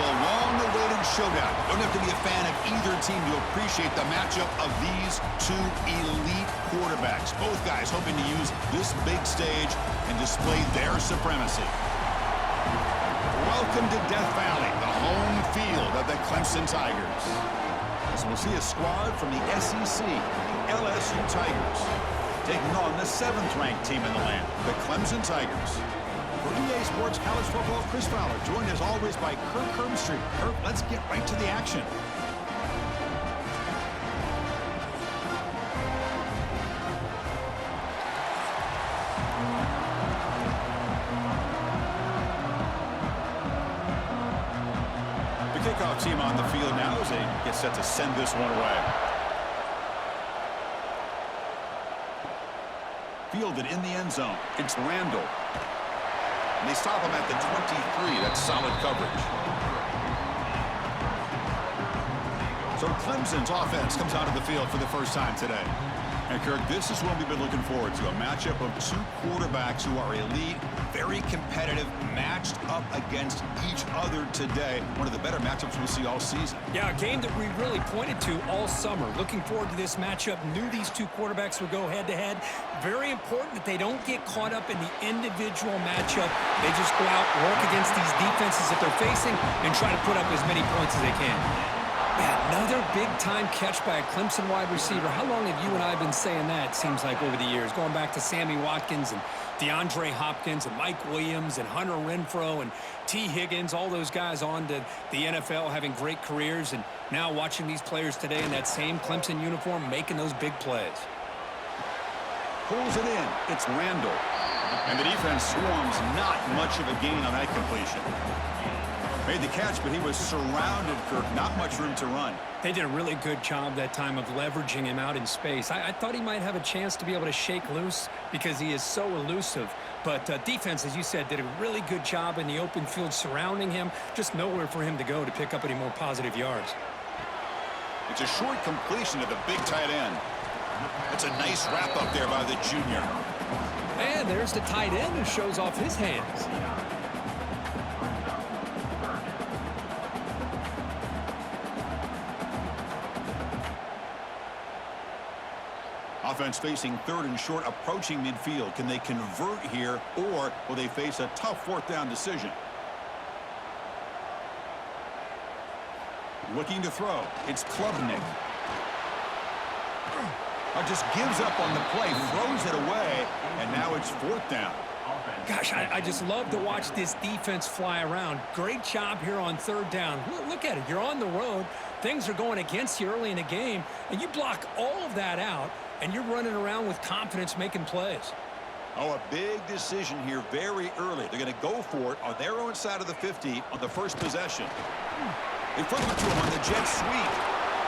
a long-awaited showdown. You don't have to be a fan of either team to appreciate the matchup of these two elite quarterbacks. Both guys hoping to use this big stage and display their supremacy. Welcome to Death Valley, the home field of the Clemson Tigers. So we'll see a squad from the SEC, the LSU Tigers, taking on the 7th-ranked team in the land, the Clemson Tigers. For EA Sports College Football, Chris Fowler, joined as always by Kirk Hermstreet. Kirk, let's get right to the action. The kickoff team on the field now as they get set to send this one away. Fielded in the end zone. It's Randall. And they stop him at the 23. That's solid coverage. So Clemson's offense comes out of the field for the first time today. And Kirk, this is what we've been looking forward to, a matchup of two quarterbacks who are elite, very competitive, matched up against each other today. One of the better matchups we'll see all season. Yeah, a game that we really pointed to all summer. Looking forward to this matchup. Knew these two quarterbacks would go head-to-head. Very important that they don't get caught up in the individual matchup. They just go out, work against these defenses that they're facing, and try to put up as many points as they can. Another big-time catch by a Clemson wide receiver. How long have you and I been saying that, it seems like, over the years? Going back to Sammy Watkins and DeAndre Hopkins and Mike Williams and Hunter Renfrow and T. Higgins, all those guys on to the NFL having great careers, and now watching these players today in that same Clemson uniform making those big plays. Pulls it in. It's Randall. And the defense swarms, not much of a gain on that completion. Made the catch, but he was surrounded, Kirk. Not much room to run. They did a really good job that time of leveraging him out in space. I thought he might have a chance to be able to shake loose because he is so elusive. But defense, as you said, did a really good job in the open field surrounding him. Just nowhere for him to go to pick up any more positive yards. It's a short completion to the big tight end. That's a nice wrap up there by the junior. And there's the tight end who shows off his hands. Offense facing 3rd and short, approaching midfield. Can they convert here, or will they face a tough 4th down decision? Looking to throw. It's Klubnik. Just gives up on the play, throws it away, and now it's 4th down. Gosh, I just love to watch this defense fly around. Great job here on 3rd down. Look at it. You're on the road. Things are going against you early in the game, and you block all of that out, and you're running around with confidence making plays. Oh, a big decision here very early. They're going to go for it on their own side of the 50 on the first possession. They flip it to him on the jet sweep.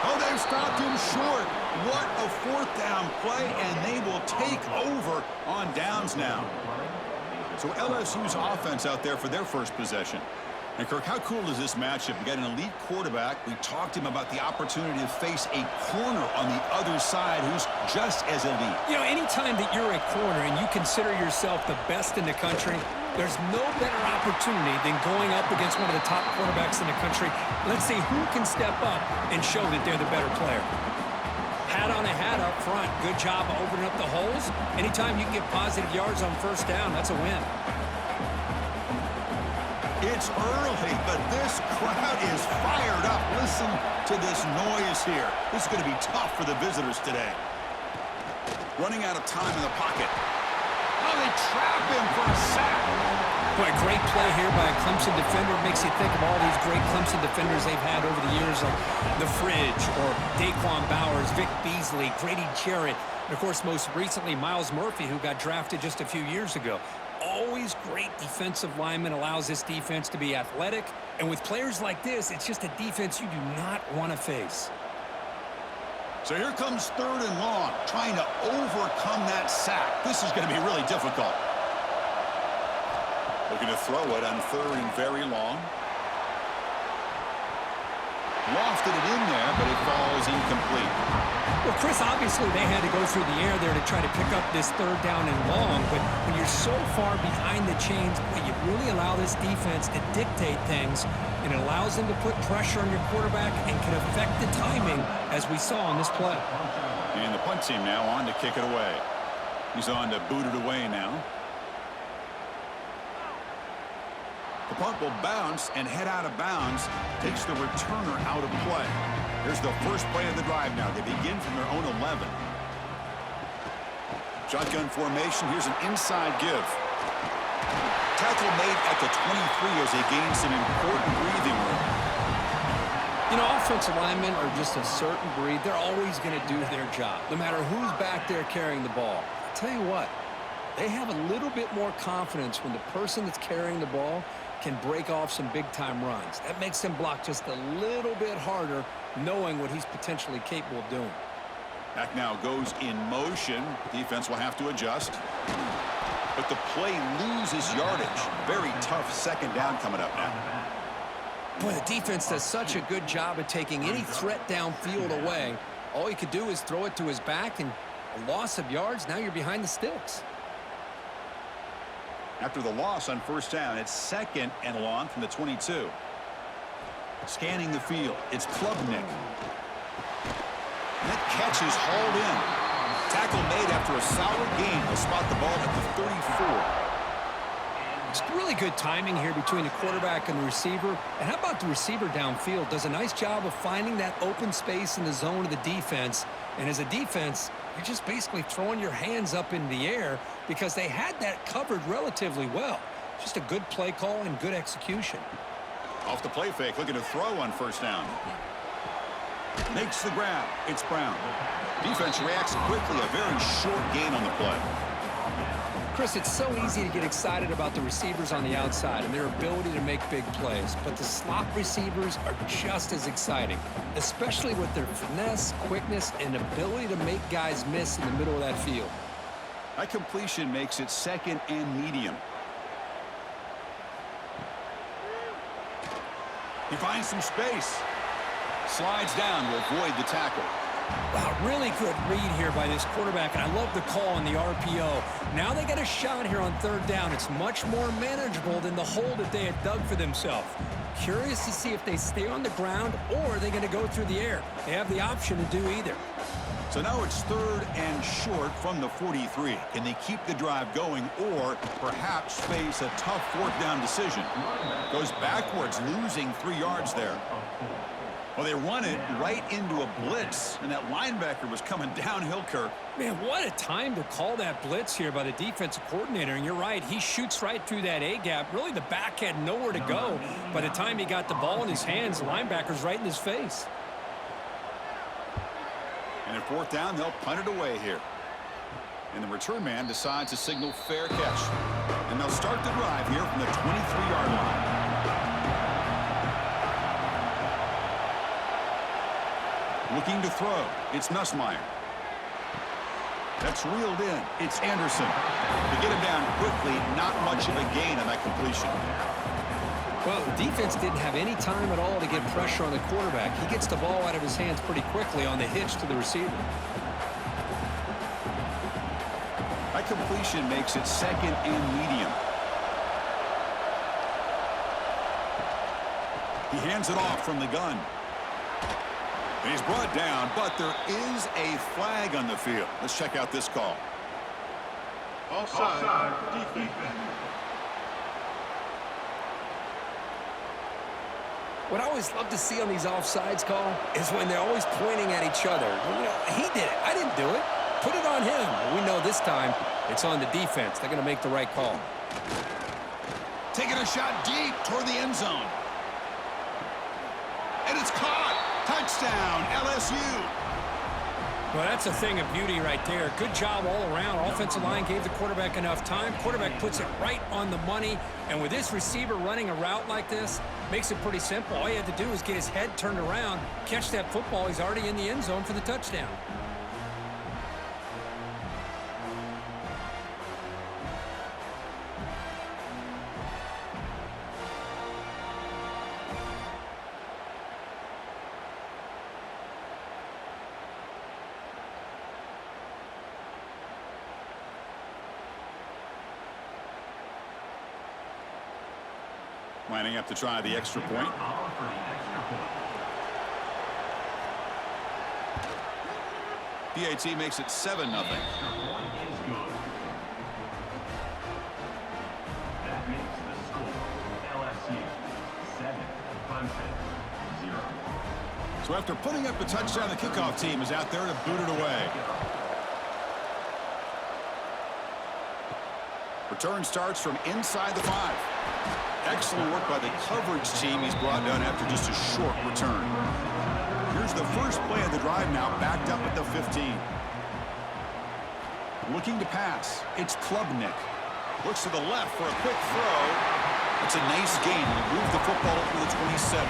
Oh, they've stopped him short. What a 4th down play, and they will take over on downs now. So LSU's offense out there for their first possession. And, Kirk, how cool is this matchup? We got an elite quarterback. We talked to him about the opportunity to face a corner on the other side who's just as elite. You know, anytime that you're a corner and you consider yourself the best in the country, there's no better opportunity than going up against one of the top quarterbacks in the country. Let's see who can step up and show that they're the better player. Hat on a hat up front. Good job of opening up the holes. Anytime you can get positive yards on 1st down, that's a win. It's early, but this crowd is fired up. Listen to this noise here. This is going to be tough for the visitors today. Running out of time in the pocket. Oh, they trap him for a sack. Boy, great play here by a Clemson defender. Makes you think of all these great Clemson defenders they've had over the years, like The Fridge or Daquan Bowers, Vic Beasley, Grady Jarrett, and, of course, most recently, Miles Murphy, who got drafted just a few years ago. Always great defensive lineman, allows this defense to be athletic. And with players like this, it's just a defense you do not want to face. So here comes 3rd and long, trying to overcome that sack. This is going to be really difficult. Looking to throw it on 3rd and very long. Lofted it in there, but it falls incomplete. Well, Chris, obviously they had to go through the air there to try to pick up this 3rd down and long, but when you're so far behind the chains, you really allow this defense to dictate things. and it allows them to put pressure on your quarterback and can affect the timing, as we saw on this play. And the punt team now on to kick it away. He's on to boot it away now. The punt will bounce and head out of bounds. Takes the returner out of play. Here's the first play of the drive now. They begin from their own 11. Shotgun formation. Here's an inside give. Tackle made at the 23 as they gain some important breathing room. You know, offensive linemen are just a certain breed. They're always going to do their job, no matter who's back there carrying the ball. I'll tell you what, they have a little bit more confidence when the person that's carrying the ball can break off some big-time runs. That makes them block just a little bit harder, knowing what he's potentially capable of doing. Back now goes in motion. Defense will have to adjust. But the play loses yardage. Very tough second down coming up now. Boy, the defense does such a good job of taking any threat downfield away. All you could do is throw it to his back, and a loss of yards, now you're behind the sticks. After the loss on first down, it's second and long from the 22. Scanning the field, it's Klubnik. That catch is hauled in. Tackle made after a solid gain. They'll spot the ball at the 34. It's really good timing here between the quarterback and the receiver. And how about the receiver downfield? Does a nice job of finding that open space in the zone of the defense. And as a defense, you're just basically throwing your hands up in the air because they had that covered relatively well. Just a good play call and good execution. Off the play fake, looking to throw on first down. Makes the grab. It's Brown. Defense reacts quickly. A very short gain on the play. Chris, it's so easy to get excited about the receivers on the outside and their ability to make big plays, but the slot receivers are just as exciting, especially with their finesse, quickness, and ability to make guys miss in the middle of that field. That completion makes it second and medium. He finds some space. Slides down to avoid the tackle. Wow, really good read here by this quarterback, and I love the call on the RPO. Now they got a shot here on third down. It's much more manageable than the hole that they had dug for themselves. Curious to see if they stay on the ground or are they going to go through the air. They have the option to do either. So now it's third and short from the 43. Can they keep the drive going or perhaps face a tough fourth down decision? Goes backwards, losing 3 yards there. Well, they run it right into a blitz, and that linebacker was coming downhill, Kirk. Man, what a time to call that blitz here by the defensive coordinator. And you're right, he shoots right through that A-gap. Really, the back had nowhere to go. By the time he got the ball in his hands, the linebacker's right in his face. And at fourth down, they'll punt it away here. And the return man decides to signal fair catch. And they'll start the drive here from the 23-yard line. Looking to throw. It's Nussmeier. That's reeled in. It's Anderson. To get him down quickly, not much of a gain on that completion. Well, the defense didn't have any time at all to get pressure on the quarterback. He gets the ball out of his hands pretty quickly on the hitch to the receiver. That completion makes it second and medium. He hands it off from the gun. And he's brought down, but there is a flag on the field. Let's check out this call. Offside, defense. What I always love to see on these offsides call is when they're always pointing at each other. You know, he did it. I didn't do it. Put it on him. We know this time it's on the defense. They're going to make the right call. Taking a shot deep toward the end zone. And it's caught. Touchdown, LSU. Well, that's a thing of beauty right there. Good job all around. Offensive line gave the quarterback enough time. Quarterback puts it right on the money. And with this receiver running a route like this, makes it pretty simple. All you have to do is get his head turned around, catch that football. He's already in the end zone for the touchdown. Lining up to try the extra point. PAT makes it 7-0. That makes the score LSU 7, Clemson 0. So after putting up the touchdown, the kickoff team is out there to boot it away. Return starts from inside the 5. Excellent work by the coverage team he's brought down after just a short return. Here's the first play of the drive now, backed up at the 15. Looking to pass. It's Klubnik. Looks to the left for a quick throw. It's a nice gain. He moved the football up to the 27.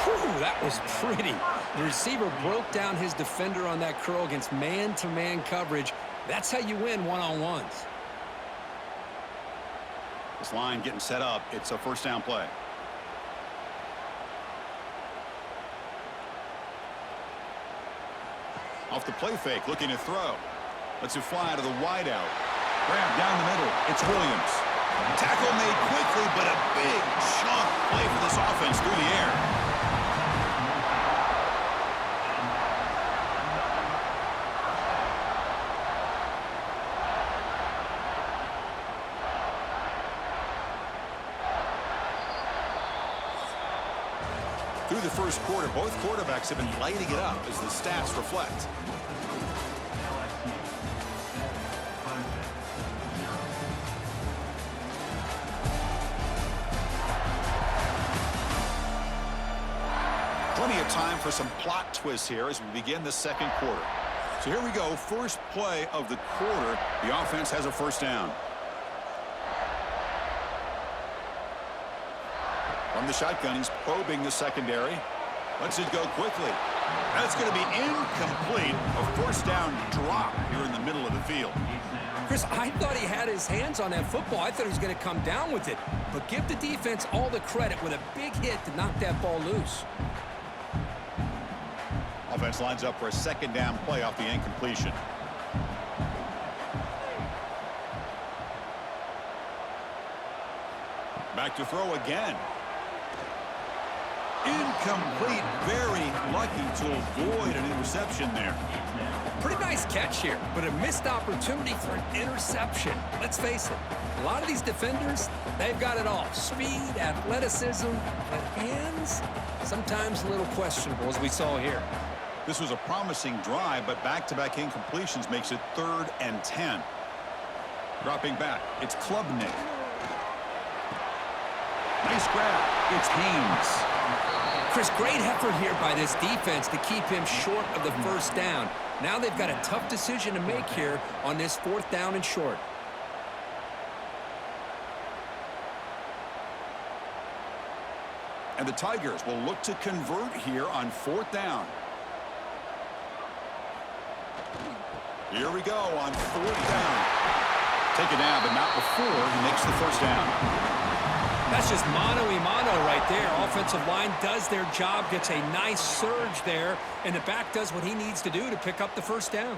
Whew, that was pretty. The receiver broke down his defender on that curl against man-to-man coverage. That's how you win one-on-ones. This line getting set up. It's a first down play. Off the play fake, looking to throw. Lets it fly to the wide out. Grab down the middle. It's Williams. Tackle made quickly, but a big chunk play for this offense through the air. Through the first quarter, both quarterbacks have been lighting it up as the stats reflect. Plenty of time for some plot twists here as we begin the second quarter. So here we go, first play of the quarter. The offense has a first down. From the shotgun, he's probing the secondary. Lets it go quickly. That's going to be incomplete. A first down drop here in the middle of the field. Chris, I thought he had his hands on that football. I thought he was going to come down with it. But give the defense all the credit with a big hit to knock that ball loose. Offense lines up for a second down play off the incompletion. Back to throw again. Incomplete. Very lucky to avoid an interception there. Pretty nice catch here, but a missed opportunity for an interception. Let's face it, a lot of these defenders, they've got it all. Speed, athleticism, but hands, sometimes a little questionable, as we saw here. This was a promising drive, but back-to-back incompletions makes it 3rd and 10. Dropping back, it's Klubnik. Nice grab. It's Haynes. Chris, great effort here by this defense to keep him short of the first down. Now they've got a tough decision to make here on this 4th down and short. And the Tigers will look to convert here on 4th down. Here we go on 4th down. Take it down, but not before he makes the first down. That's just mano-a-mano right there. Offensive line does their job, gets a nice surge there, and the back does what he needs to do to pick up the first down.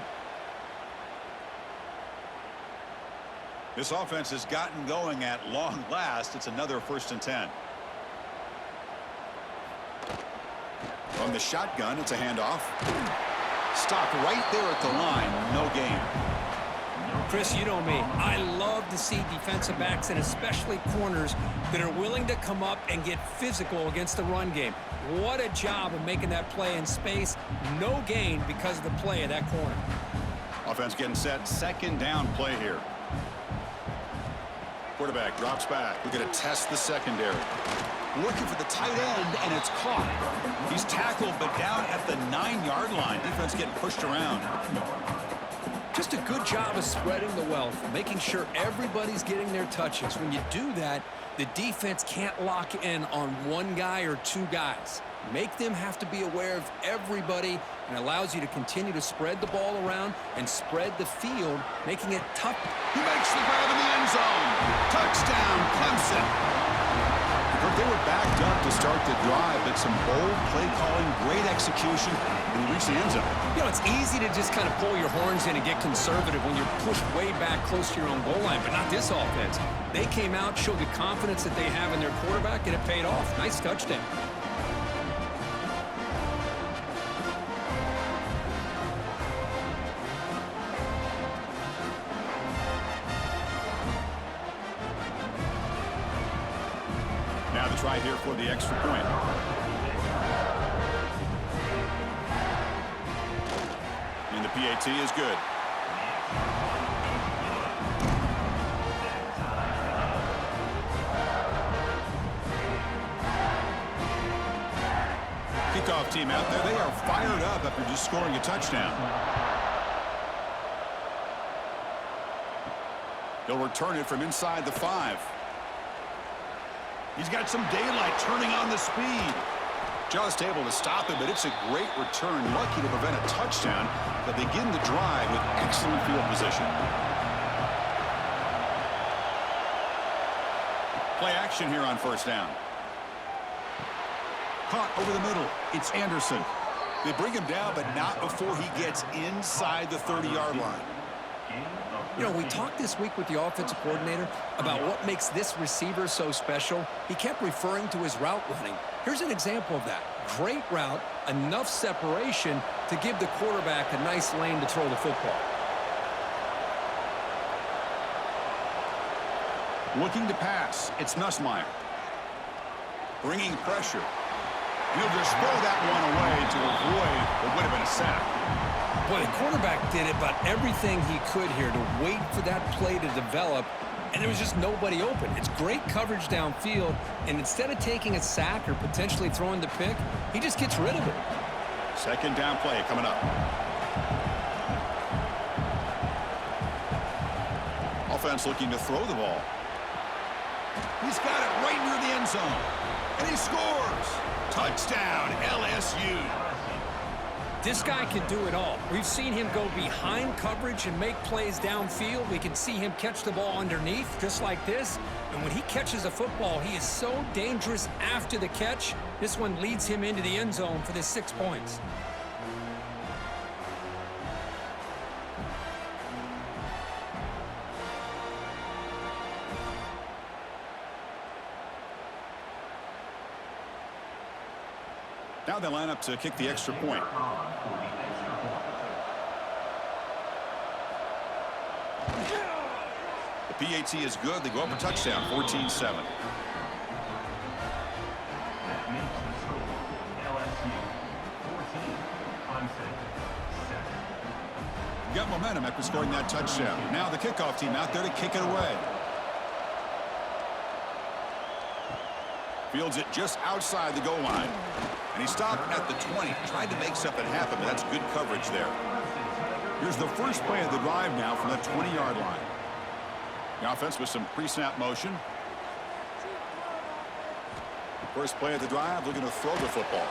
This offense has gotten going at long last. It's another 1st and 10. From the shotgun, it's a handoff. Stopped right there at the line. No gain. Chris, you know me. I love to see defensive backs and especially corners that are willing to come up and get physical against the run game. What a job of making that play in space. No gain because of the play of that corner. Offense getting set. 2nd down play here. Quarterback drops back. We're going to test the secondary. Looking for the tight end, and it's caught. He's tackled, but down at the 9-yard line. Defense getting pushed around. Just a good job of spreading the wealth, making sure everybody's getting their touches. When you do that, the defense can't lock in on one guy or two guys. Make them have to be aware of everybody, and allows you to continue to spread the ball around and spread the field, making it tough. He makes the grab in the end zone. Touchdown, Clemson. He put They were backed up to start the drive, but some bold play calling, great execution, and he reached the end zone. You know, it's easy to just kind of pull your horns in and get conservative when you're pushed way back close to your own goal line, but not this offense. They came out, showed the confidence that they have in their quarterback, and it paid off. Nice touchdown. Now the try here for the extra point. And the PAT is good. Kickoff team out there. They are fired up after just scoring a touchdown. He'll return it from inside the 5. He's got some daylight turning on the speed. Just able to stop it, but it's a great return. Lucky to prevent a touchdown, but begin the drive with excellent field position. Play action here on first down. Caught over the middle. It's Anderson. They bring him down, but not before he gets inside the 30-yard line. You know, we talked this week with the offensive coordinator about what makes this receiver so special. He kept referring to his route running. Here's an example of that. Great route, enough separation to give the quarterback a nice lane to throw the football. Looking to pass. It's Nussmeier. Bringing pressure. He'll just throw that one away to avoid what would have been a sack. Boy, the quarterback did about everything he could here to wait for that play to develop, and there was just nobody open. It's great coverage downfield, and instead of taking a sack or potentially throwing the pick, he just gets rid of it. Second down play coming up. Offense looking to throw the ball. He's got it right near the end zone, and he scores. Touchdown, LSU. This guy can do it all. We've seen him go behind coverage and make plays downfield. We can see him catch the ball underneath, just like this. And when he catches a football, he is so dangerous after the catch. This one leads him into the end zone for the 6 points. Now they line up to kick the extra point. The PAT is good. They go up a touchdown, 14-7. That makes the score LSU 14, Clemson 7. Got momentum after scoring that touchdown. Now the kickoff team out there to kick it away. Fields it just outside the goal line. And he stopped at the 20. Tried to make something happen, but that's good coverage there. Here's the first play of the drive now from the 20-yard line. The offense with some pre-snap motion. First play of the drive, looking to throw the football.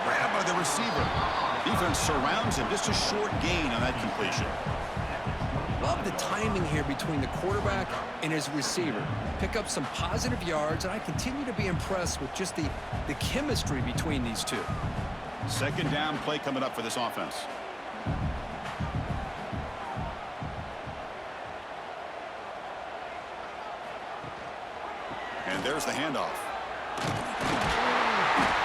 Grabbed by the receiver. Defense surrounds him. Just a short gain on that completion. Love the timing here between the quarterback and his receiver. Pick up some positive yards, and I continue to be impressed with just the chemistry between these two. Second down play coming up for this offense. And there's the handoff.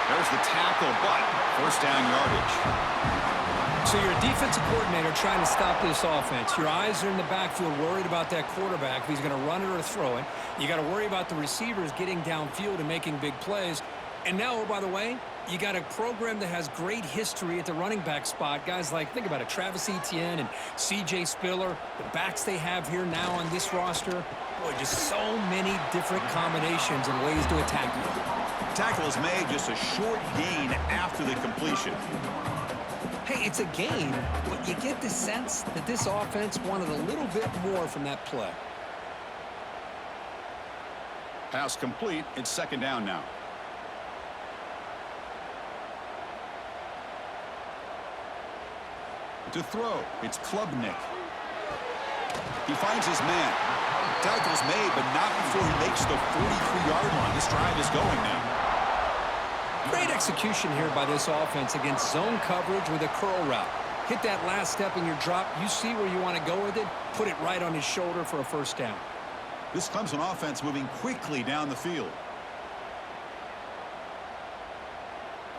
There's the tackle, but first down yardage. So you're a defensive coordinator trying to stop this offense. Your eyes are in the backfield worried about that quarterback, if he's going to run it or throw it. You got to worry about the receivers getting downfield and making big plays. And now, oh, by the way, you got a program that has great history at the running back spot. Guys like, think about it, Travis Etienne and C.J. Spiller, the backs they have here now on this roster. Boy, just so many different combinations and ways to attack you. Tackle is made, just a short gain after the completion. Hey, it's a gain, but you get the sense that this offense wanted a little bit more from that play. Pass complete. It's second down now. To throw, it's Klubnik. He finds his man. tackle's made, but not before he makes the 43-yard line. This drive is going now. Great execution here by this offense against zone coverage with a curl route. Hit that last step in your drop. You see where you want to go with it. Put it right on his shoulder for a first down. This Clemson offense moving quickly down the field.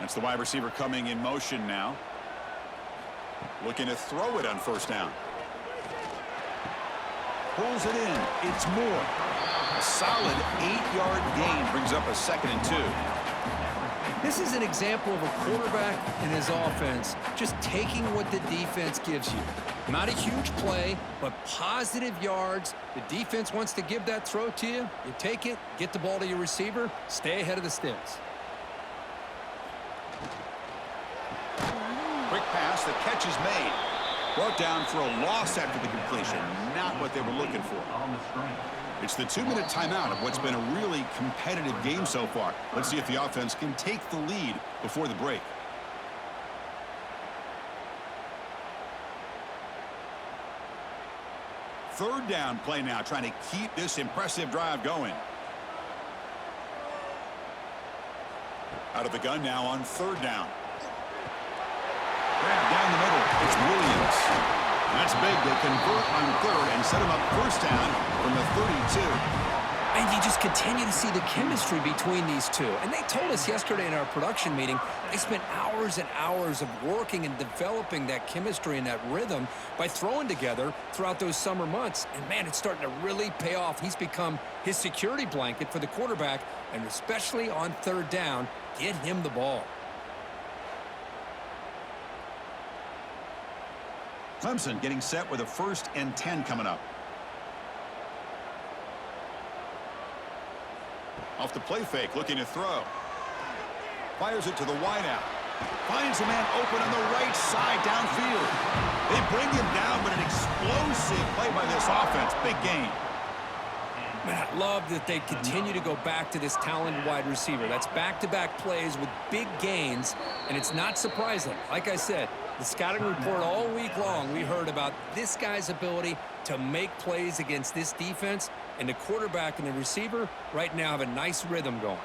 That's the wide receiver coming in motion now. Looking to throw it on first down. Pulls it in. It's Moore. A solid 8-yard gain brings up a 2nd and 2. This is an example of a quarterback and his offense just taking what the defense gives you. Not a huge play, but positive yards. The defense wants to give that throw to you. You take it, get the ball to your receiver, stay ahead of the sticks. Quick pass, the catch is made. Brought down for a loss after the completion. Not what they were looking for. On the screen. It's the 2-minute timeout of what's been a really competitive game so far. Let's see if the offense can take the lead before the break. Third down play now, trying to keep this impressive drive going. Out of the gun now on third down. Grab down the middle. It's Williams. That's big. They convert on third and set him up first down from the 32. And you just continue to see the chemistry between these two. And they told us yesterday in our production meeting, they spent hours and hours of working and developing that chemistry and that rhythm by throwing together throughout those summer months. And, man, it's starting to really pay off. He's become his security blanket for the quarterback, and especially on third down, get him the ball. Clemson getting set with a 1st and 10 coming up. Off the play fake, looking to throw. Fires it to the wideout. Finds a man open on the right side downfield. They bring him down, but an explosive play by this offense. Big game. Man, I love that they continue to go back to this talented wide receiver. That's back-to-back plays with big gains, and it's not surprising. Like I said, the scouting report all week long, we heard about this guy's ability to make plays against this defense, and the quarterback and the receiver right now have a nice rhythm going.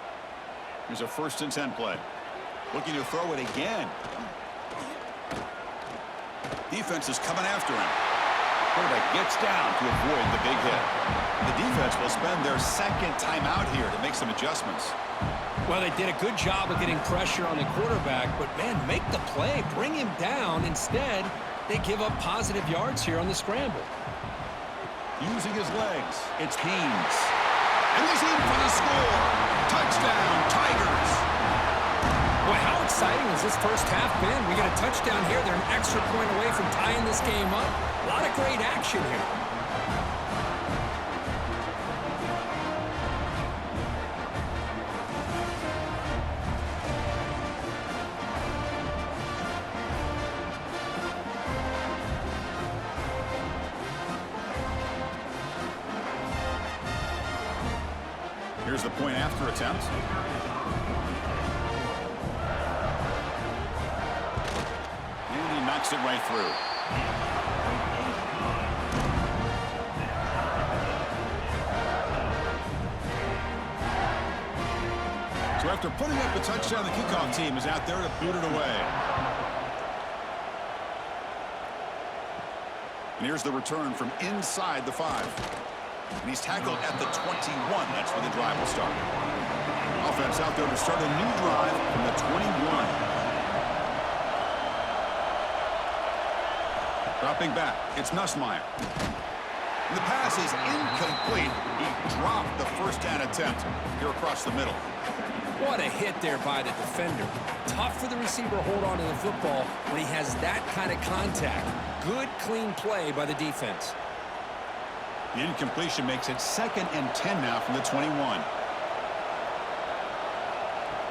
Here's a 1st and 10 play. Looking to throw it again. Defense is coming after him. Quarterback gets down to avoid the big hit. The defense will spend their 2nd timeout here to make some adjustments. Well, they did a good job of getting pressure on the quarterback, but, man, make the play, bring him down. Instead, they give up positive yards here on the scramble. Using his legs, it's Haynes. And he's in for the score. Touchdown, Tigers. Boy, how exciting has this first half been? We got a touchdown here. They're an extra point away from tying this game up. A lot of great action here. Here's the point after attempt. And he knocks it right through. So after putting up a touchdown, the kickoff team is out there to boot it away. And here's the return from inside the 5. And he's tackled at the 21. That's where the drive will start. Offense out there to start a new drive from the 21. Dropping back, it's Nussmeier. And the pass is incomplete. He dropped the first down attempt here across the middle. What a hit there by the defender. Tough for the receiver to hold on to the football when he has that kind of contact. Good, clean play by the defense. The incompletion makes it 2nd and 10 now from the 21.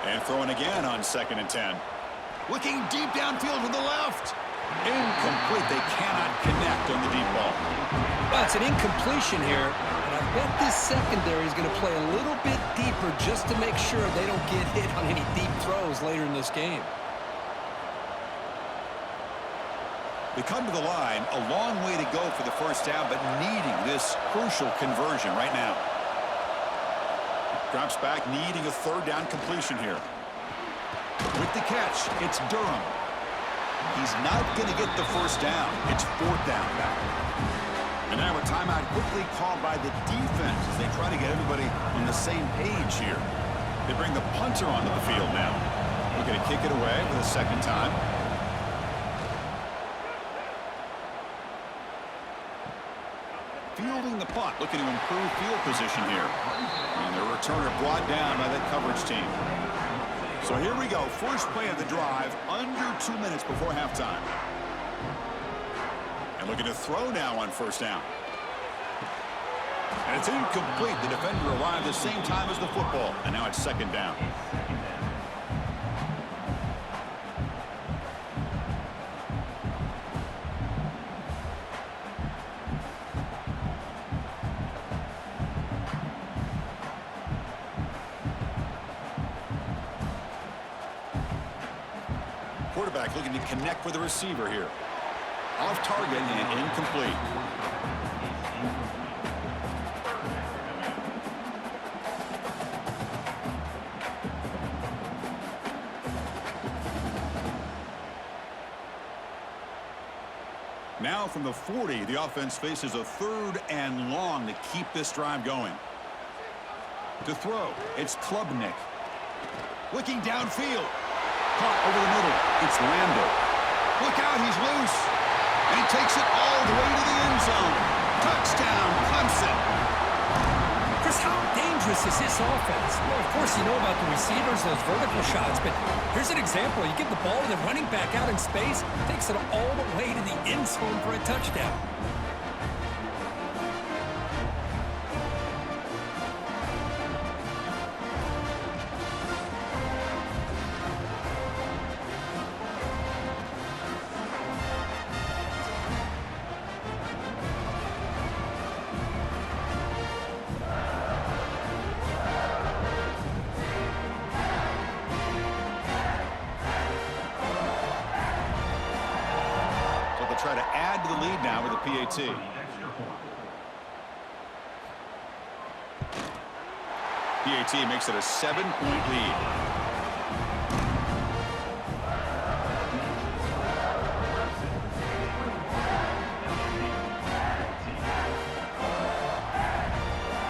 And throwing again on 2nd and 10. Looking deep downfield to the left. Incomplete. They cannot connect on the deep ball. Well, it's an incompletion here, and I bet this secondary is going to play a little bit deeper just to make sure they don't get hit on any deep throws later in this game. They come to the line, a long way to go for the first down, but needing this crucial conversion right now. Drops back, needing a third down completion here. With the catch, it's Durham. He's not going to get the first down. It's fourth down back. And now a timeout quickly called by the defense as they try to get everybody on the same page here. They bring the punter onto the field now. Looking to kick it away for the second time. Fielding the punt, looking to improve field position here. And the returner brought down by that coverage team. So here we go, first play of the drive, under 2 minutes before halftime. And looking to throw now on first down. And it's incomplete. The defender arrived the same time as the football, and now it's second down. Quarterback looking to connect with the receiver here. Off target and incomplete. Now from the 40, the offense faces a third and long to keep this drive going. To throw, it's Klubnik. Looking downfield. Caught over the middle. It's Lando. Look out, he's loose. And he takes it all the way to the end zone. Touchdown, Clemson. Chris, how dangerous is this offense? Well, of course, you know about the receivers, those vertical shots, but here's an example. You give the ball to the running back out in space, takes it all the way to the end zone for a touchdown. Try to add to the lead now with a PAT. PAT makes it a 7-point lead.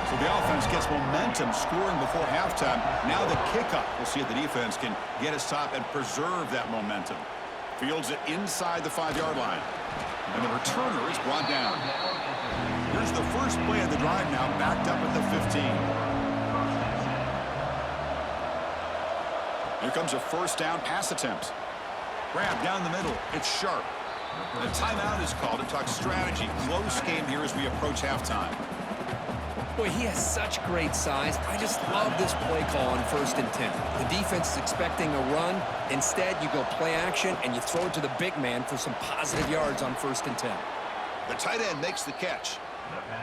So the offense gets momentum, scoring before halftime. Now the kickoff. We'll see if the defense can get a stop and preserve that momentum. Fields it inside the 5-yard line. And the returner is brought down. Here's the first play of the drive now, backed up at the 15. Here comes a first down pass attempt. Grab down the middle. It's Sharp. The timeout is called to talk strategy. Close game here as we approach halftime. Boy, he has such great size. I just love this play call on 1st and 10. The defense is expecting a run. Instead, you go play action, and you throw it to the big man for some positive yards on 1st and 10. The tight end makes the catch.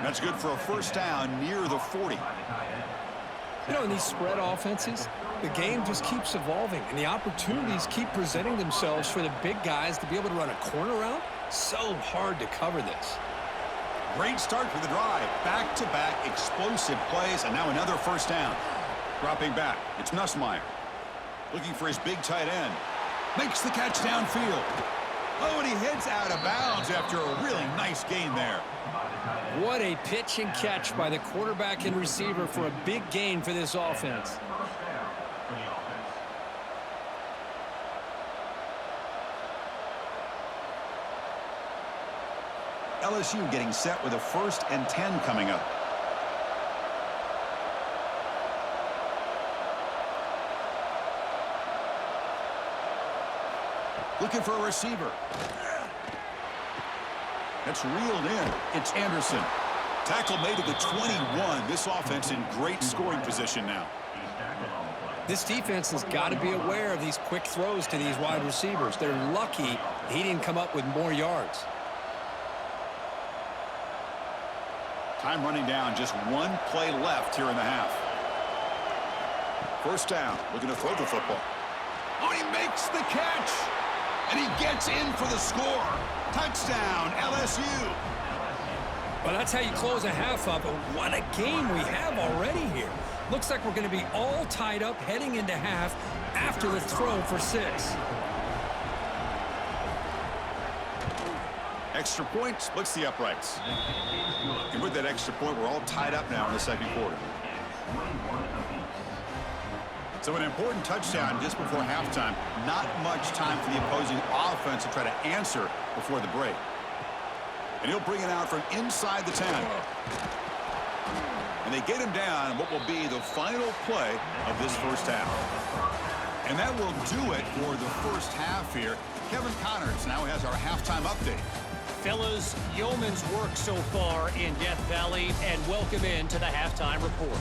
That's good for a first down near the 40. You know, in these spread offenses, the game just keeps evolving, and the opportunities keep presenting themselves for the big guys to be able to run a corner route. So hard to cover this. Great start for the drive. Back-to-back explosive plays, and now another first down. Dropping back, it's Nussmeier. Looking for his big tight end. Makes the catch downfield. Oh, and he heads out of bounds after a really nice gain there. What a pitch and catch by the quarterback and receiver for a big gain for this offense. LSU getting set with a 1st and 10 coming up. Looking for a receiver. That's reeled in. It's Anderson. Tackle made at the 21. This offense in great scoring position now. This defense has got to be aware of these quick throws to these wide receivers. They're lucky he didn't come up with more yards. Time running down, just one play left here in the half. First down, looking to throw the football. Oh, he makes the catch. And he gets in for the score. Touchdown, LSU. Well, that's how you close a half up. But what a game we have already here. Looks like we're going to be all tied up heading into half after the throw for 6. Extra point splits the uprights. And with that extra point, we're all tied up now in the second quarter. So an important touchdown just before halftime. Not much time for the opposing offense to try to answer before the break. And he'll bring it out from inside the 10. And they get him down in what will be the final play of this first half. And that will do it for the first half here. Kevin Connors now has our halftime update. Fellas, yeoman's work so far in Death Valley, and welcome into the halftime report.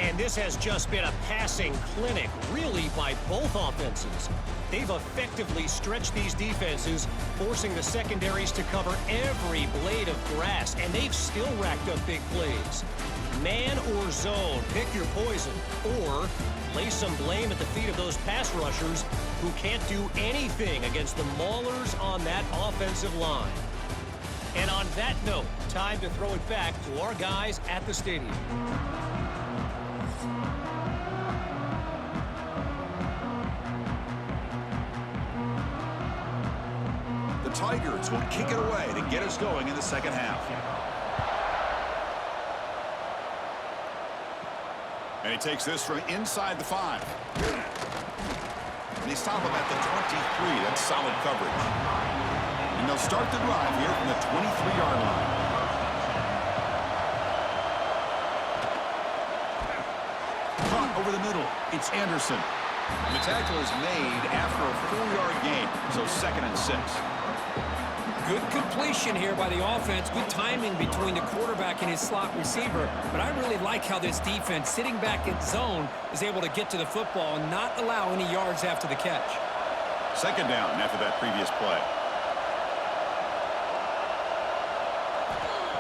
And this has just been a passing clinic, really, by both offenses. They've effectively stretched these defenses, forcing the secondaries to cover every blade of grass, and they've still racked up big plays. Man or zone, pick your poison, or lay some blame at the feet of those pass rushers who can't do anything against the maulers on that offensive line. And on that note, time to throw it back to our guys at the stadium. The Tigers will kick it away to get us going in the second half. And he takes this from inside the 5. And they stop him at the 23. That's solid coverage. And they'll start the drive here from the 23-yard line. Caught over the middle. It's Anderson. And the tackle is made after a 4-yard gain, so 2nd and 6. Good completion here by the offense. Good timing between the quarterback and his slot receiver. But I really like how this defense, sitting back in zone, is able to get to the football and not allow any yards after the catch. 2nd down after that previous play.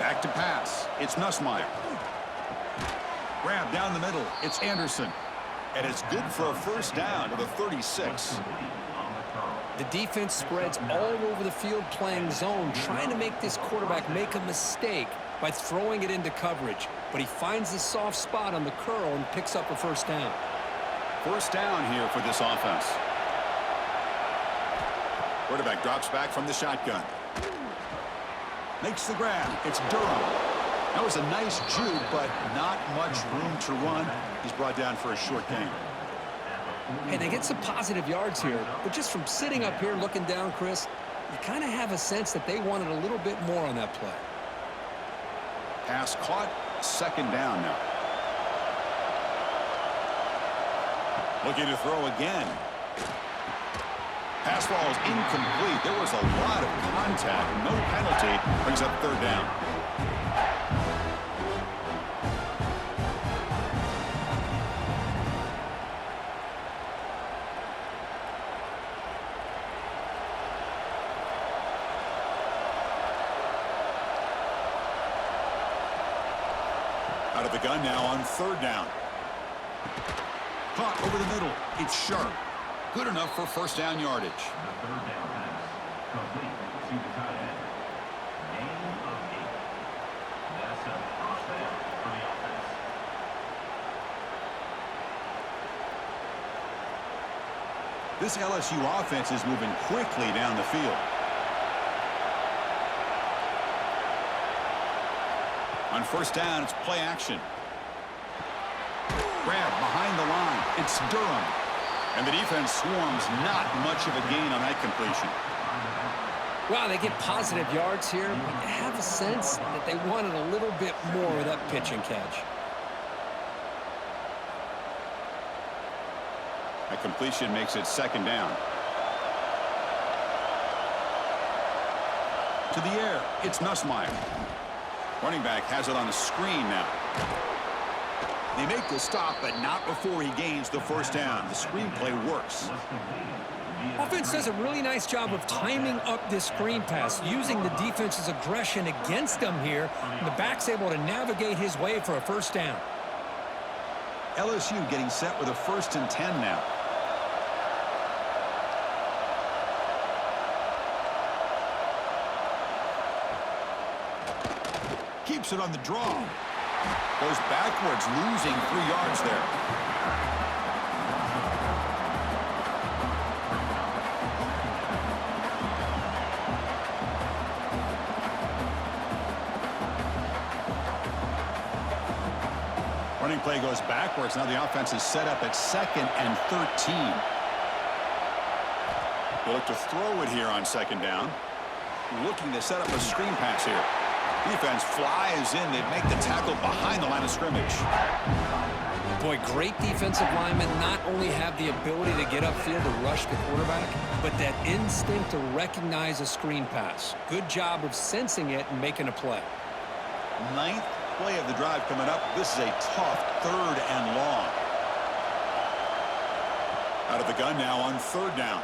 Back to pass. It's Nussmeier. Grab down the middle. It's Anderson. And it's good for a first down to the 36. The defense spreads all over the field playing zone, trying to make this quarterback make a mistake by throwing it into coverage. But he finds the soft spot on the curl and picks up a first down. First down here for this offense. Quarterback drops back from the shotgun. Makes the grab. It's Durham. That was a nice juke, but not much room to run. He's brought down for a short gain. And they get some positive yards here, but just from sitting up here looking down, Chris, you kind of have a sense that they wanted a little bit more on that play. Pass caught, 2nd down now. Looking to throw again. Pass ball is incomplete. There was a lot of contact. No penalty. Brings up 3rd down. Out of the gun now on 3rd down. Caught over the middle. It's Sharp. Good enough for first down yardage. The 3rd down pass, complete to the tight end. Gain of 8. That's a first down for the offense. This LSU offense is moving quickly down the field. On first down, it's play action. Grab behind the line. It's Durham. And the defense swarms. Not much of a gain on that completion. Wow, they get positive yards here, but I have a sense that they wanted a little bit more of that pitch and catch. That completion makes it 2nd down. To the air, it's Nussmeier. Running back has it on the screen now. They make the stop, but not before he gains the first down. The screenplay works. Offense does a really nice job of timing up this screen pass, using the defense's aggression against them here, and the back's able to navigate his way for a first down. LSU getting set with a 1st and 10 now. Keeps it on the draw. Goes backwards, losing 3 yards there. Running play goes backwards. Now the offense is set up at 2nd and 13. They'll look to throw it here on 2nd down. Looking to set up a screen pass here. Defense flies in. They make the tackle behind the line of scrimmage. Boy, great defensive linemen not only have the ability to get upfield to rush the quarterback, but that instinct to recognize a screen pass. Good job of sensing it and making a play. 9th play of the drive coming up. This is a tough 3rd and long. Out of the gun now on 3rd down.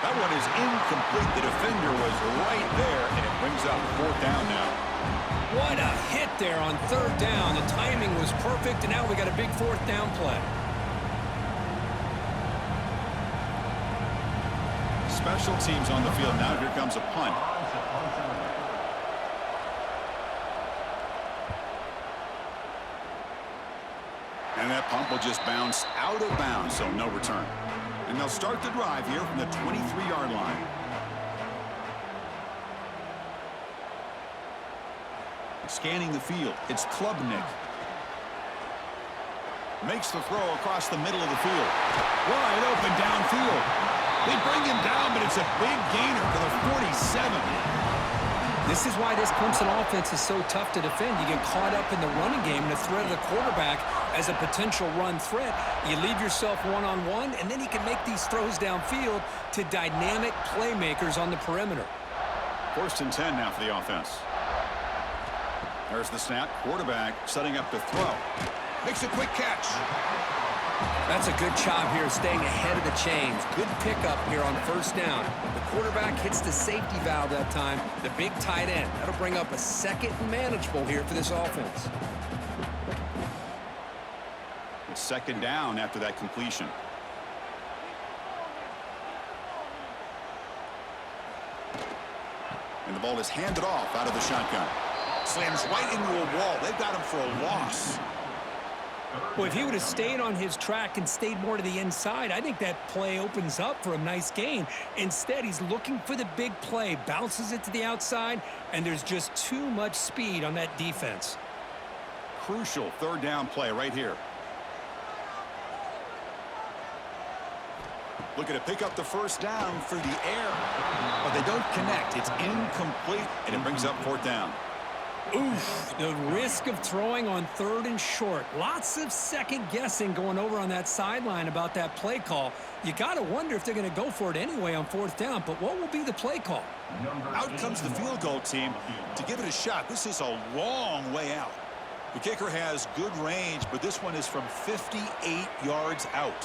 That one is incomplete. The defender was right there, and it brings up 4th down now. What a hit there on 3rd down. The timing was perfect, and now we got a big 4th down play. Special teams on the field now. Here comes a punt. And that punt will just bounce out of bounds, so no return. And they'll start the drive here from the 23-yard line. Scanning the field, it's Klubnik. Makes the throw across the middle of the field. Wide open downfield. They bring him down, but it's a big gainer for the 47. This is why this Clemson offense is so tough to defend. You get caught up in the running game and the threat of the quarterback as a potential run threat. You leave yourself one-on-one, and then you can make these throws downfield to dynamic playmakers on the perimeter. 1st and 10 now for the offense. There's the snap. Quarterback setting up to throw. Makes a quick catch. That's a good job here staying ahead of the chains. Good pickup here on 1st down. The quarterback hits the safety valve that time, the big tight end. That'll bring up a 2nd and manageable here for this offense. It's 2nd down after that completion. And the ball is handed off out of the shotgun. Slams right into a wall. They've got him for a loss. Well, if he would have stayed on his track and stayed more to the inside, I think that play opens up for a nice gain. Instead, he's looking for the big play, bounces it to the outside, and there's just too much speed on that defense. Crucial 3rd down play right here. Looking to pick up the 1st down through the air, but they don't connect. It's incomplete, and it brings up 4th down. Oof, the risk of throwing on 3rd and short. Lots of second guessing going over on that sideline about that play call. You got to wonder if they're going to go for it anyway on 4th down, but what will be the play call? Out comes the field goal team to give it a shot. This is a long way out. The kicker has good range, but this one is from 58 yards out.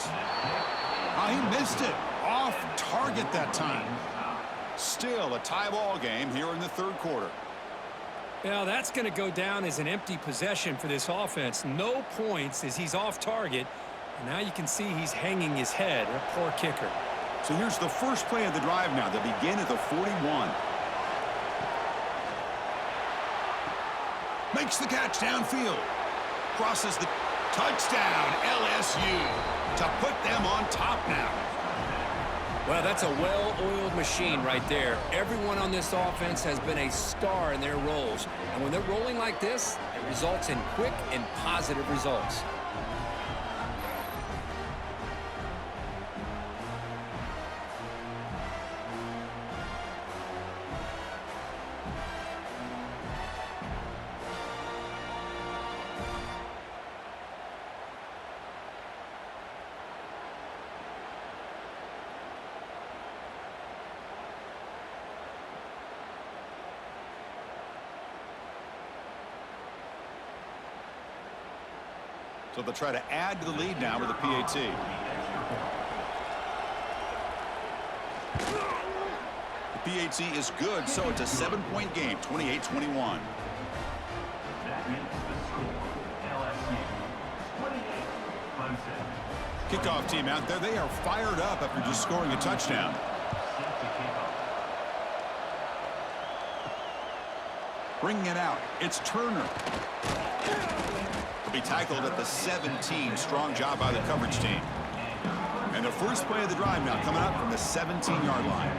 He missed it. Off target that time. Still a tie ball game here in the 3rd quarter. Yeah, that's going to go down as an empty possession for this offense. No points as he's off target. And now you can see he's hanging his head. A poor kicker. So here's the first play of the drive now. They begin at the 41. Makes the catch downfield. Crosses the touchdown, LSU, to put them on top now. Well, that's a well-oiled machine right there. Everyone on this offense has been a star in their roles. And when they're rolling like this, it results in quick and positive results. So they'll try to add to the lead now with a PAT. The PAT is good, so it's a 7-point game, 28-21. That makes the score. LSU 28, Clemson. Kickoff team out there, they are fired up after just scoring a touchdown. Set to kick off. Bringing it out, it's Turner. He'll be tackled at the 17. Strong job by the coverage team. And the first play of the drive now coming up from the 17-yard line.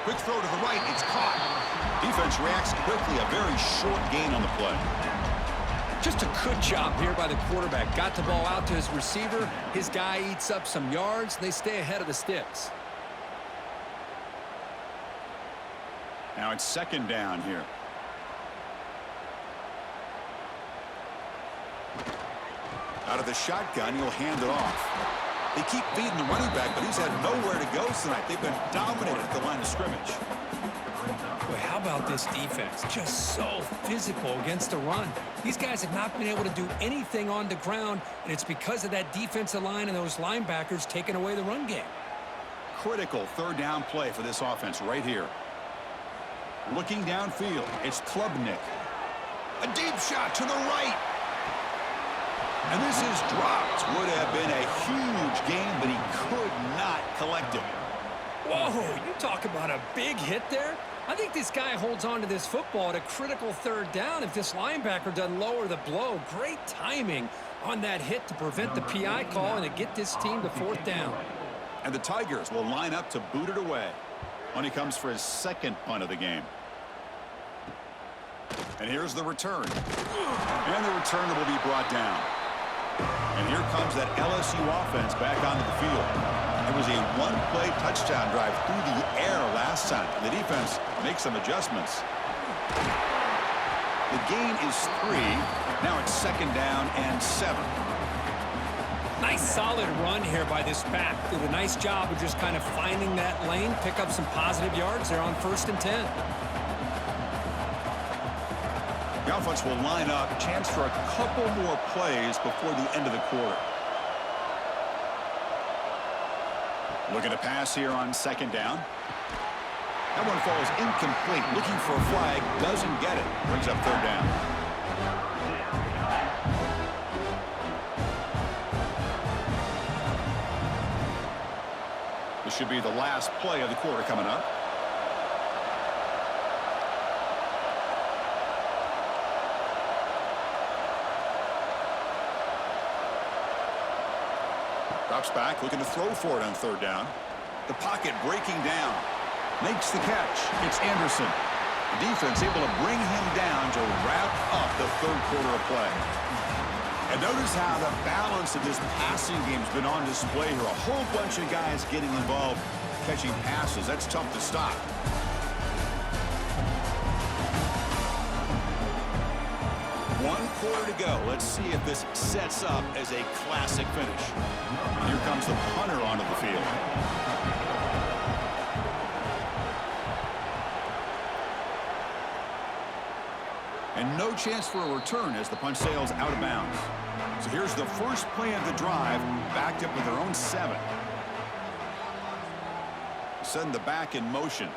Quick throw to the right, it's caught. Defense reacts quickly, a very short gain on the play. Just a good job here by the quarterback. Got the ball out to his receiver. His guy eats up some yards, and they stay ahead of the sticks. Now it's second down here. Out of the shotgun, he'll hand it off. They keep feeding the running back, but he's had nowhere to go tonight. They've been dominated at the line of scrimmage. Boy, how about this defense? Just so physical against the run. These guys have not been able to do anything on the ground, and it's because of that defensive line and those linebackers taking away the run game. Critical third down play for this offense right here. Looking downfield, it's Klubnik. A deep shot to the right. And this is dropped. Would have been a huge gain, but he could not collect it. Whoa, you talk about a big hit there. I think this guy holds on to this football at a critical third down if this linebacker doesn't lower the blow. Great timing on that hit to prevent the PI call and to get this team to fourth down. And the Tigers will line up to boot it away. When he comes for his second punt of the game. And here's the return. And the returner will be brought down. And here comes that LSU offense back onto the field. It was a one-play touchdown drive through the air last time. The defense makes some adjustments. The gain is 3. Now it's second down and 7. Nice solid run here by this back. Did a nice job of just kind of finding that lane, pick up some positive yards there on 1st and 10. The offense will line up. Chance for a couple more plays before the end of the quarter. Looking to pass here on second down. That one falls incomplete. Looking for a flag. Doesn't get it. Brings up third down. This should be the last play of the quarter coming up. Drops back, looking to throw for it on third down. The pocket breaking down. Makes the catch. It's Anderson. The defense able to bring him down to wrap up the third quarter of play. And notice how the balance of this passing game's been on display here. A whole bunch of guys getting involved, catching passes. That's tough to stop. One quarter to go. Let's see if this sets up as a classic finish. And here comes the punter onto the field. And no chance for a return as the punt sails out of bounds. So here's the first play of the drive, backed up with their own 7. Send the back in motion.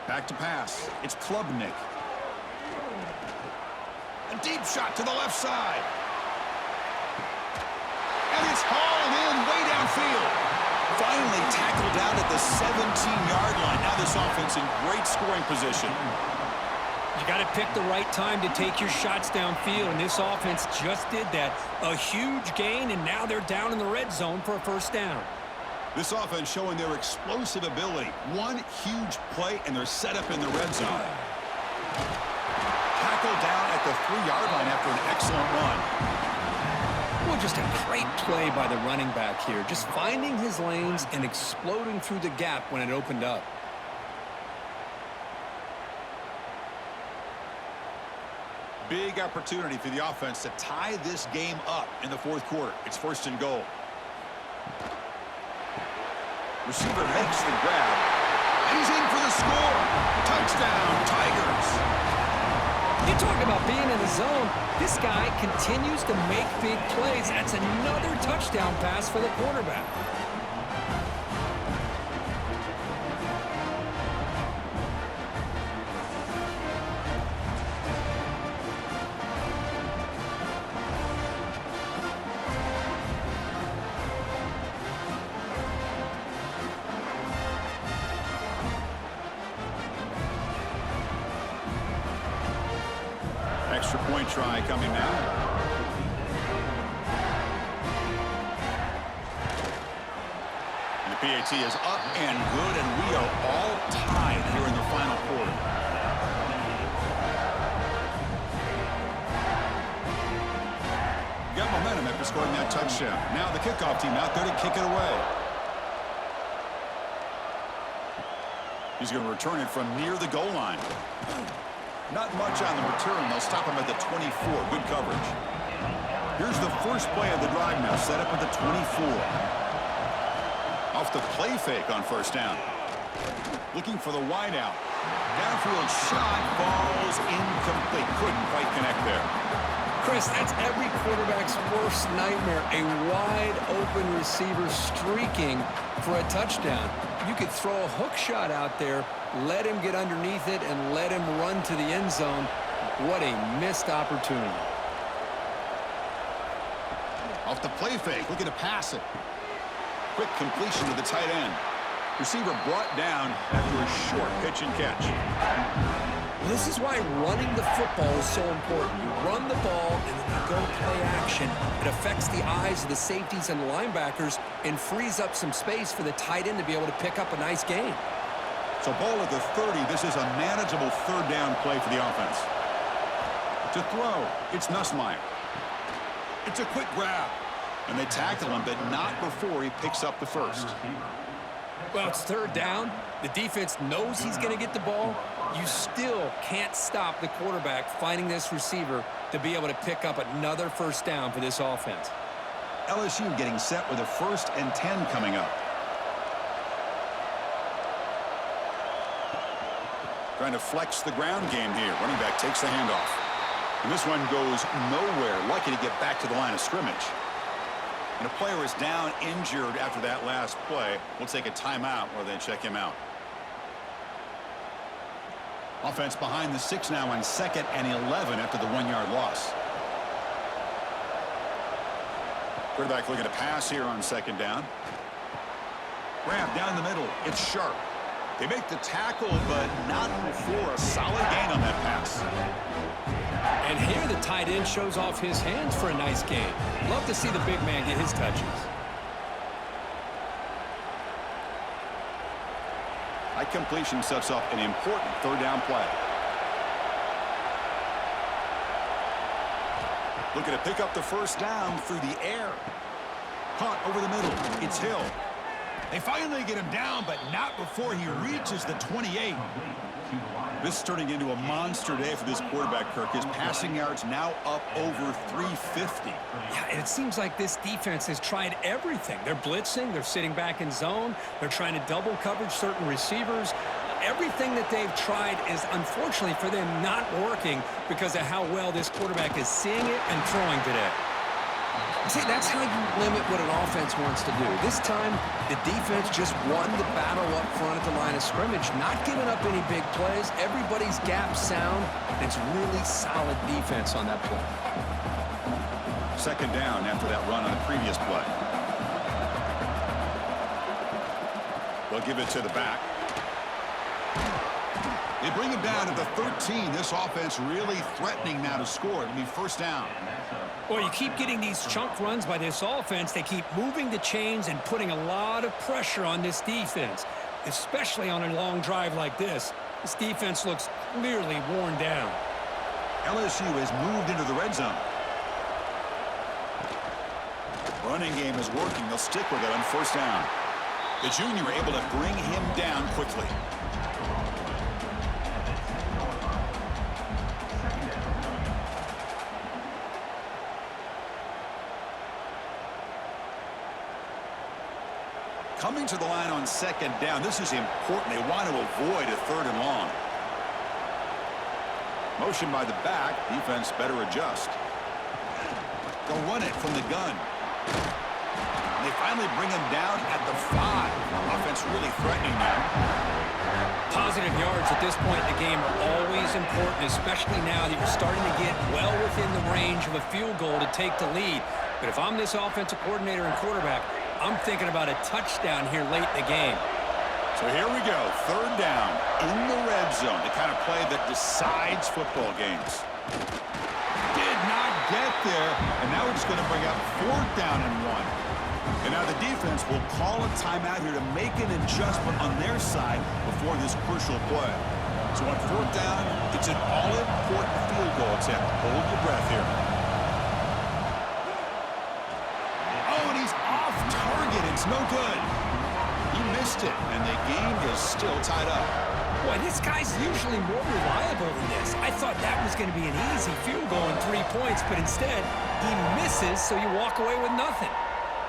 Back to pass. It's Klubnik. A deep shot to the left side. And it's hauled in way downfield. Finally tackled down at the 17-yard line. Now this offense in great scoring position. You got to pick the right time to take your shots downfield, and this offense just did that. A huge gain, and now they're down in the red zone for a first down. This offense showing their explosive ability. One huge play, and they're set up in the red zone. Tackled down at the 3-yard line after an excellent run. Well, just a great play by the running back here. Just finding his lanes and exploding through the gap when it opened up. Big opportunity for the offense to tie this game up in the fourth quarter. It's 1st and goal. Receiver makes the grab. And he's in for the score. Touchdown, Tigers. You talk about being in the zone. This guy continues to make big plays. That's another touchdown pass for the quarterback. extra point try coming now. PAT is up and good, and we are all tied here in the final quarter. Got momentum after scoring that touchdown. Now the kickoff team out there to kick it away. He's going to return it from near the goal line. Not much on the return. They'll stop him at the 24. Good coverage. Here's the first play of the drive now, set up at the 24. Off the play fake on first down. Looking for the wideout. Downfield shot falls incomplete. Couldn't quite connect there. Chris, that's every quarterback's worst nightmare. A wide open receiver streaking for a touchdown. You could throw a hook shot out there, let him get underneath it, and let him run to the end zone. What a missed opportunity. Off the play fake. Looking to pass it. Quick completion to the tight end. Receiver brought down after a short pitch and catch. This is why running the football is so important. You run the ball and then you go play action. It affects the eyes of the safeties and linebackers and frees up some space for the tight end to be able to pick up a nice gain. So ball at the 30. This is a manageable third down play for the offense. To throw, it's Nussmeier. It's a quick grab. And they tackle him, but not before he picks up the first. Well, it's third down. The defense knows he's going to get the ball. You still can't stop the quarterback finding this receiver to be able to pick up another first down for this offense. LSU getting set with a 1st and 10 coming up. Trying to flex the ground game here. Running back takes the handoff. And this one goes nowhere. Lucky to get back to the line of scrimmage. And a player is down injured after that last play. We'll take a timeout or then check him out. Offense behind the 6 now on 2nd and 11 after the 1-yard loss. Quarterback looking to pass here on 2nd down. Grab down the middle. It's Sharp. They make the tackle, but not before a solid gain on that pass. And here the tight end shows off his hands for a nice gain. Love to see the big man get his touches. That completion sets up an important third down play. Looking to pick up the first down through the air. Caught over the middle. It's Hill. They finally get him down, but not before he reaches the 28. This is turning into a monster day for this quarterback, Kirk. His passing yards now up over 350. Yeah, and it seems like this defense has tried everything. They're blitzing. They're sitting back in zone. They're trying to double coverage certain receivers. Everything that they've tried is, unfortunately for them, not working because of how well this quarterback is seeing it and throwing today. See, that's how you limit what an offense wants to do. This time, the defense just won the battle up front at the line of scrimmage, not giving up any big plays. Everybody's gap sound. It's really solid defense on that play. 2nd down after that run on the previous play. They'll give it to the back. They bring him down to the 13. This offense really threatening now to score. It'll be first down. Well, you keep getting these chunk runs by this offense. They keep moving the chains and putting a lot of pressure on this defense, especially on a long drive like this. This defense looks clearly worn down. LSU has moved into the red zone. Running game is working. They'll stick with it on first down. The junior able to bring him down quickly. Coming to the line on 2nd down. This is important. They want to avoid a 3rd and long. Motion by the back. Defense better adjust. They'll run it from the gun. They finally bring him down at the 5. Offense really threatening now. Positive yards at this point in the game are always important, especially now that you're starting to get well within the range of a field goal to take the lead. But if I'm this offensive coordinator and quarterback, I'm thinking about a touchdown here late in the game. So here we go. 3rd down. in the red zone, the kind of play that decides football games. Did not get there, and now we're just going to bring up 4th down and 1. And now the defense will call a timeout here to make an adjustment on their side before this crucial play. So on 4th down, it's an all-important field goal attempt. Hold your breath here. Oh, and he's off target. It's no good. He missed it, and the game is still tied up. Boy, this guy's usually more reliable than this. I thought that was going to be an easy field goal and 3 points, but instead, he misses, so you walk away with nothing.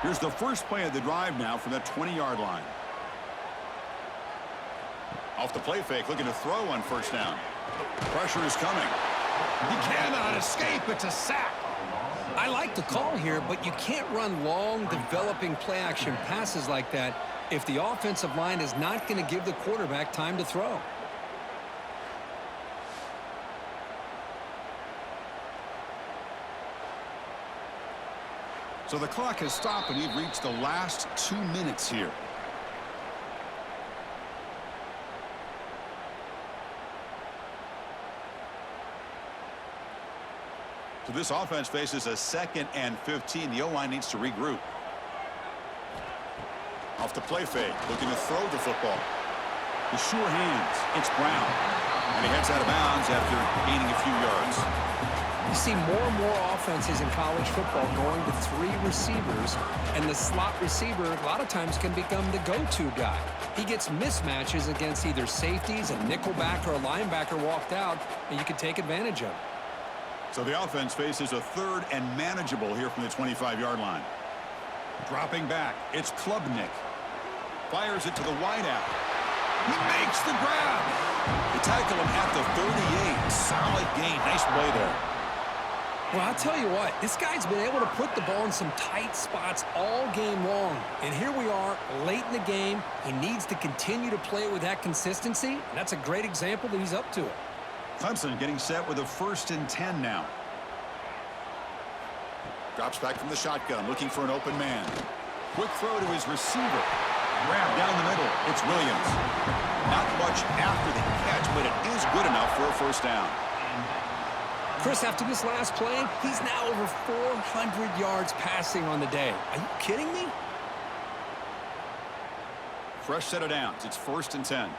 Here's the first play of the drive now from the 20-yard line. Off the play fake, looking to throw on 1st down. Pressure is coming. He cannot escape. It's a sack. I like the call here, but you can't run long, developing play-action passes like that if the offensive line is not going to give the quarterback time to throw. So the clock has stopped, and we've reached the last 2 minutes here. So this offense faces a 2nd and 15. The O-line needs to regroup. Off the play fake, looking to throw the football. The sure hands. It's Brown. And he heads out of bounds after gaining a few yards. You see more and more offenses in college football going to 3 receivers, and the slot receiver a lot of times can become the go-to guy. He gets mismatches against either safeties, a nickelback, or a linebacker walked out, and you can take advantage of it. So the offense faces a 3rd and manageable here from the 25-yard line. Dropping back, it's Klubnik. Fires it to the wideout. He makes the grab. They tackle him at the 38. Solid gain. Nice play there. Well, I'll tell you what, this guy's been able to put the ball in some tight spots all game long. And here we are, late in the game. He needs to continue to play with that consistency. And that's a great example that he's up to it. Clemson getting set with a 1st and 10 now. Drops back from the shotgun, looking for an open man. Quick throw to his receiver. Grab down the middle. It's Williams. Not much after the catch, but it is good enough for a 1st down. Chris, after this last play, he's now over 400 yards passing on the day. Are you kidding me? Fresh set of downs. It's 1st and 10.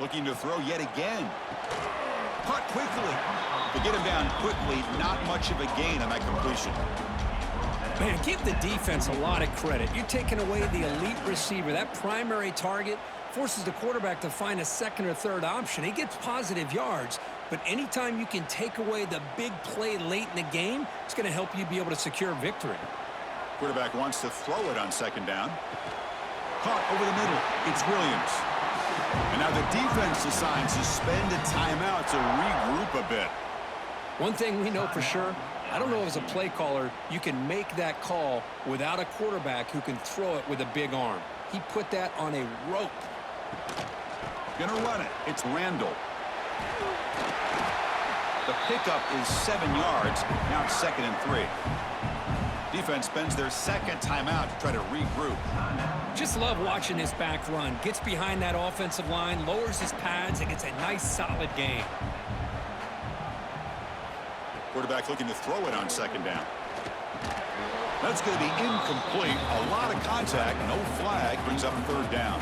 Looking to throw yet again. Caught quickly. To get him down quickly, not much of a gain on that completion. Man, give the defense a lot of credit. You're taking away the elite receiver. That primary target forces the quarterback to find a 2nd or 3rd option. He gets positive yards, but anytime you can take away the big play late in the game, it's going to help you be able to secure victory. Quarterback wants to throw it on 2nd down. Caught over the middle. It's Williams. And now the defense decides to spend a timeout to regroup a bit. One thing we know for sure, I don't know as a play caller, you can make that call without a quarterback who can throw it with a big arm. He put that on a rope. Gonna run it. It's Randall. The pickup is 7 yards. Now it's 2nd and 3. Defense spends their 2nd timeout to try to regroup. Just love watching this back run. Gets behind that offensive line, lowers his pads, and gets a nice solid gain. Quarterback looking to throw it on 2nd down. That's going to be incomplete. A lot of contact. No flag. Brings up 3rd down.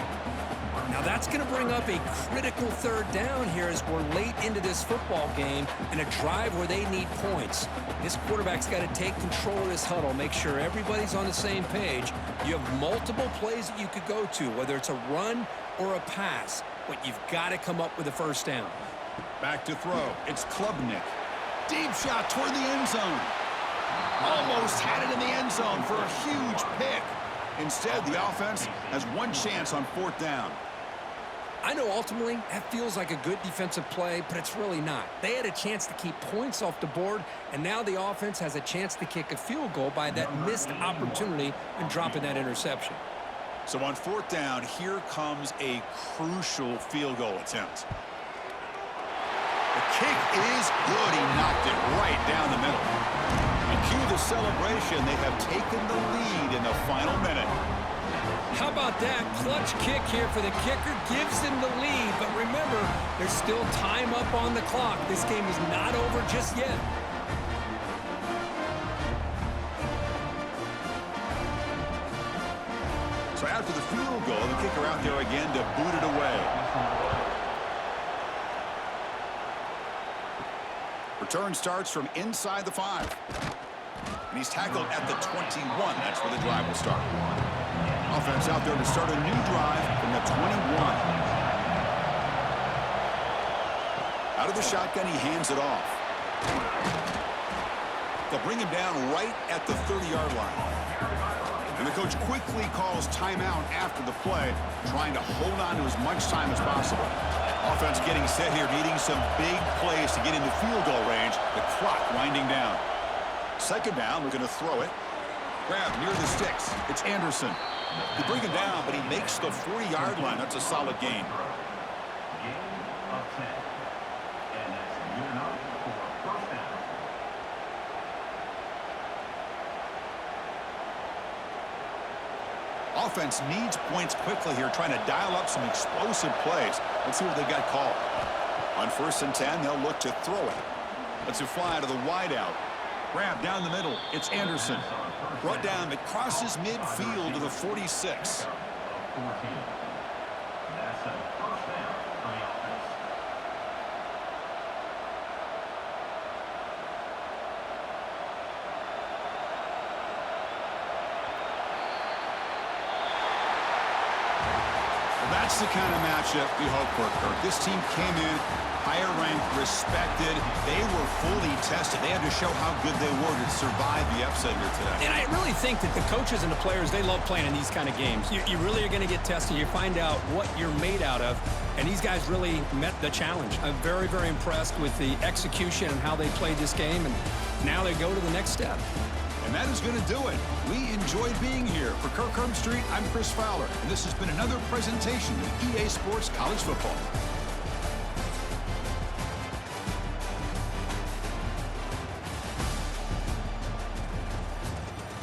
Now that's going to bring up a critical 3rd down here as we're late into this football game and a drive where they need points. This quarterback's got to take control of this huddle, make sure everybody's on the same page. You have multiple plays that you could go to, whether it's a run or a pass, but you've got to come up with a 1st down. Back to throw. It's Klubnik. Deep shot toward the end zone. Almost had it in the end zone for a huge pick. Instead, the offense has one chance on 4th down. I know ultimately that feels like a good defensive play, but it's really not. They had a chance to keep points off the board, and now the offense has a chance to kick a field goal by that missed opportunity and dropping that interception. So on 4th down, here comes a crucial field goal attempt. The kick is good. He knocked it right down the middle. And cue the celebration. They have taken the lead in the final minute. How about that? Clutch kick here for the kicker. Gives them the lead. But remember, there's still time up on the clock. This game is not over just yet. So after the field goal, the kicker out there again to boot it away. Return starts from inside the 5. And he's tackled at the 21. That's where the drive will start. Offense out there to start a new drive from the 21. Out of the shotgun, he hands it off. They'll bring him down right at the 30-yard line. And the coach quickly calls timeout after the play, trying to hold on to as much time as possible. Offense getting set here, needing some big plays to get into field goal range. The clock winding down. Second down, we're going to throw it. Grab near the sticks. It's Anderson. They bring him down, but he makes the 40-yard line. That's a solid gain. Gain of 10. And that's good enough for first down. Offense needs points quickly here, trying to dial up some explosive plays. Let's see what they got called. On 1st and 10, they'll look to throw it. Let's it fly to the wideout. Grab down the middle. It's Anderson. Brought down, but crosses midfield to the 46. 14. That's a first down for the offense. That's the kind of matchup we hope for, Kirk. This team came in higher ranked, respected. They were fully tested. They had to show how good they were to survive the upset here today. And I really think that the coaches and the players, they love playing in these kind of games. You really are going to get tested. You find out what you're made out of. And these guys really met the challenge. I'm very, very impressed with the execution and how they played this game. And now they go to the next step. And that is going to do it. We enjoyed being here. For Kirk Street, I'm Chris Fowler. And this has been another presentation of EA Sports College Football.